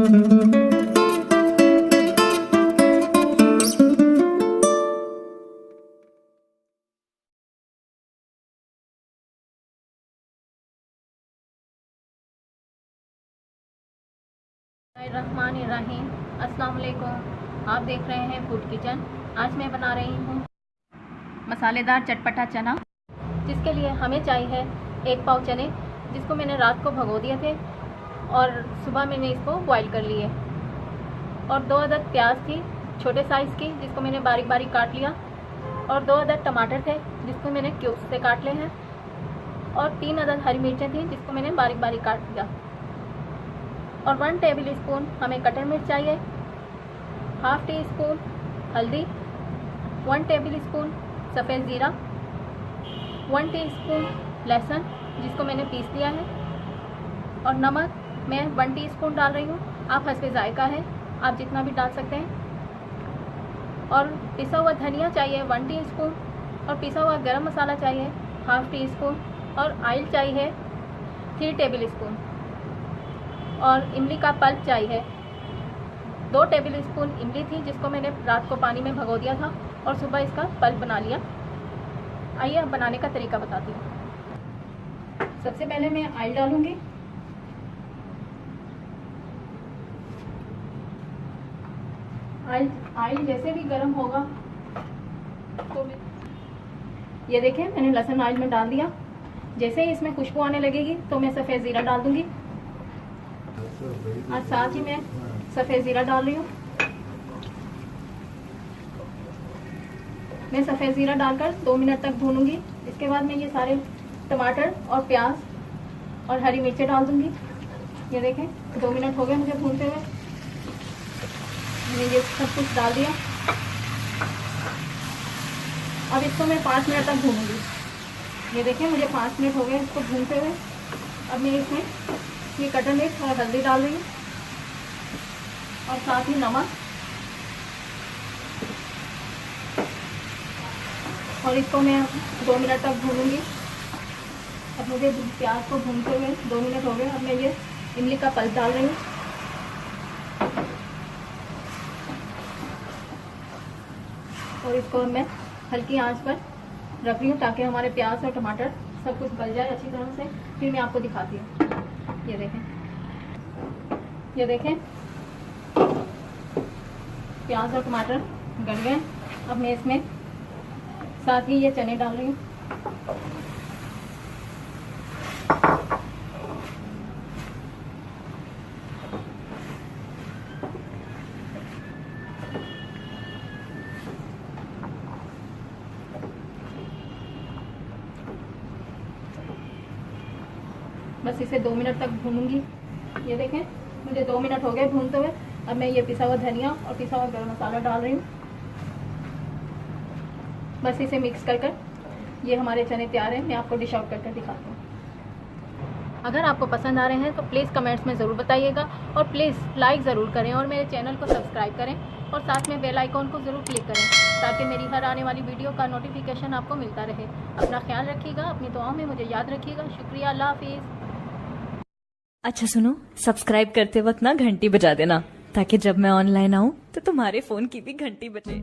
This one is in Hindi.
रहमानिर्रहीम। अस्सलाम वालेकुम। आप देख रहे हैं फूड किचन। आज मैं बना रही हूँ मसालेदार चटपटा चना, जिसके लिए हमें चाहिए 1 पाव चने, जिसको मैंने रात को भिगो दिए थे और सुबह मैंने इसको बॉईल कर लिए, और 2 अदद प्याज थी छोटे साइज़ की, जिसको मैंने बारीक बारीक काट लिया, और 2 अदद टमाटर थे जिसको मैंने क्यूब्स से काट लिए हैं, और 3 अदद हरी मिर्चें थी जिसको मैंने बारीक बारीक काट लिया, और 1 टेबल स्पून हमें कटर मिर्च चाहिए, हाफ टी स्पून हल्दी, 1 टेबल स्पून सफ़ेद ज़ीरा, 1 टीस्पून लहसुन जिसको मैंने पीस लिया है, और नमक मैं 1 टीस्पून डाल रही हूँ। आप हस्बे जायका है, आप जितना भी डाल सकते हैं। और पिसा हुआ धनिया चाहिए 1 टीस्पून, और पिसा हुआ गरम मसाला चाहिए हाफ टी स्पून, और ऑयल चाहिए 3 टेबल स्पून, और इमली का पल्प चाहिए 2 टेबल स्पून। इमली थी जिसको मैंने रात को पानी में भिगो दिया था और सुबह इसका पल्प बना लिया। आइए अब बनाने का तरीका बताती हूँ। सबसे पहले मैं ऑयल डालूंगी। ऑयल जैसे भी गर्म होगा तो ये देखें, मैंने लहसुन ऑयल में डाल दिया। जैसे ही इसमें खुशबू आने लगेगी तो मैं सफ़ेद ज़ीरा डाल दूंगी, और साथ ही मैं सफ़ेद ज़ीरा डाल रही हूँ। मैं सफ़ेद ज़ीरा डालकर 2 मिनट तक भूनूंगी। इसके बाद मैं ये सारे टमाटर और प्याज और हरी मिर्चें डाल दूंगी। ये देखें 2 मिनट हो गए मुझे भूनते हुए। मैंने ये सब कुछ डाल दिया। अब इसको मैं 5 मिनट तक भूनूंगी। ये देखें मुझे 5 मिनट हो गए इसको भूनते हुए। अब मैं इसमें ये कटर मिर्च और हल्दी डाल रही हूँ, और साथ ही नमक, और इसको मैं 2 मिनट तक भूनूंगी। अब मुझे प्याज को भूनते हुए 2 मिनट हो गए। अब मैं ये इमली का पल्प डाल रही हूँ, और इसको मैं हल्की आंच पर रख रही हूँ ताकि हमारे प्याज और टमाटर सब कुछ गल जाए अच्छी तरह से। फिर मैं आपको दिखाती हूँ। ये देखें, ये देखें प्याज और टमाटर गल गए। अब मैं इसमें साथ ही ये चने डाल रही हूँ। बस इसे 2 मिनट तक भूनूंगी। ये देखें मुझे 2 मिनट हो गए भूनते हुए। अब मैं ये पिसा हुआ धनिया और पिसा हुआ गरम मसाला डाल रही हूँ। बस इसे मिक्स कर ये हमारे चने तैयार हैं। मैं आपको डिश आउट करके दिखाती हूँ। अगर आपको पसंद आ रहे हैं तो प्लीज़ कमेंट्स में ज़रूर बताइएगा, और प्लीज़ लाइक ज़रूर करें, और मेरे चैनल को सब्सक्राइब करें, और साथ में बेल आइकॉन को ज़रूर क्लिक करें ताकि मेरी हर आने वाली वीडियो का नोटिफिकेशन आपको मिलता रहे। अपना ख्याल रखिएगा, अपनी दुआओं में मुझे याद रखिएगा। शुक्रिया, अल्लाह हाफिज़। अच्छा सुनो, सब्सक्राइब करते वक्त ना घंटी बजा देना, ताकि जब मैं ऑनलाइन आऊँ तो तुम्हारे फोन की भी घंटी बजे।